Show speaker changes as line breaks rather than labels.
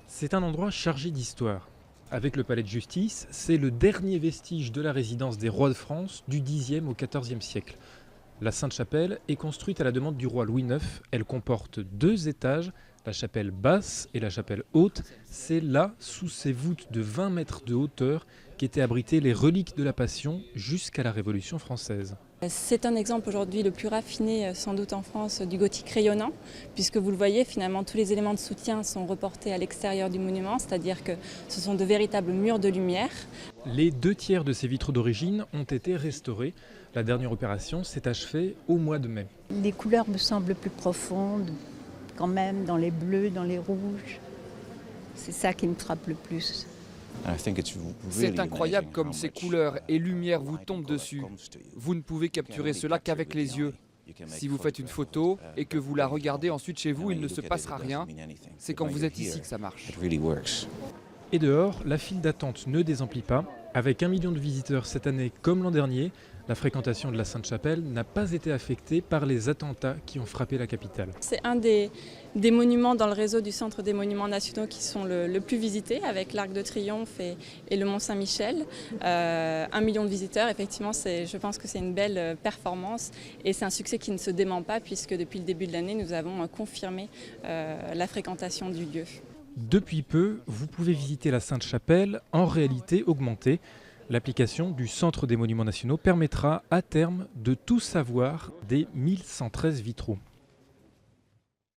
C'est un endroit chargé d'histoire. Avec le palais de justice, c'est le dernier vestige de la résidence des rois de France du Xe au XIVe siècle. La Sainte-Chapelle est construite à la demande du roi Louis IX. Elle comporte 2 étages, la chapelle basse et la chapelle haute. C'est là, sous ces voûtes de 20 mètres de hauteur, qu'étaient abritées les reliques de la Passion jusqu'à la Révolution française.
C'est un exemple aujourd'hui le plus raffiné sans doute en France du gothique rayonnant, puisque vous le voyez finalement tous les éléments de soutien sont reportés à l'extérieur du monument, c'est-à-dire que ce sont de véritables murs de lumière.
Les 2 tiers de ces vitraux d'origine ont été restaurés. La dernière opération s'est achevée au mois de mai.
Les couleurs me semblent plus profondes, quand même, dans les bleus, dans les rouges. C'est ça qui me frappe le plus.
C'est incroyable comme ces couleurs et lumières vous tombent dessus. Vous ne pouvez capturer cela qu'avec les yeux. Si vous faites une photo et que vous la regardez ensuite chez vous, il ne se passera rien. C'est quand vous êtes ici que ça marche.
Et dehors, la file d'attente ne désemplit pas. Avec 1 million de visiteurs cette année comme l'an dernier, la fréquentation de la Sainte-Chapelle n'a pas été affectée par les attentats qui ont frappé la capitale.
C'est un des monuments dans le réseau du Centre des monuments nationaux qui sont le plus visités, avec l'Arc de Triomphe et le Mont Saint-Michel. 1 million de visiteurs, effectivement, je pense que c'est une belle performance et c'est un succès qui ne se dément pas puisque depuis le début de l'année, nous avons confirmé la fréquentation du lieu.
Depuis peu, vous pouvez visiter la Sainte-Chapelle en réalité augmentée. L'application du Centre des monuments nationaux permettra à terme de tout savoir des 1113 vitraux.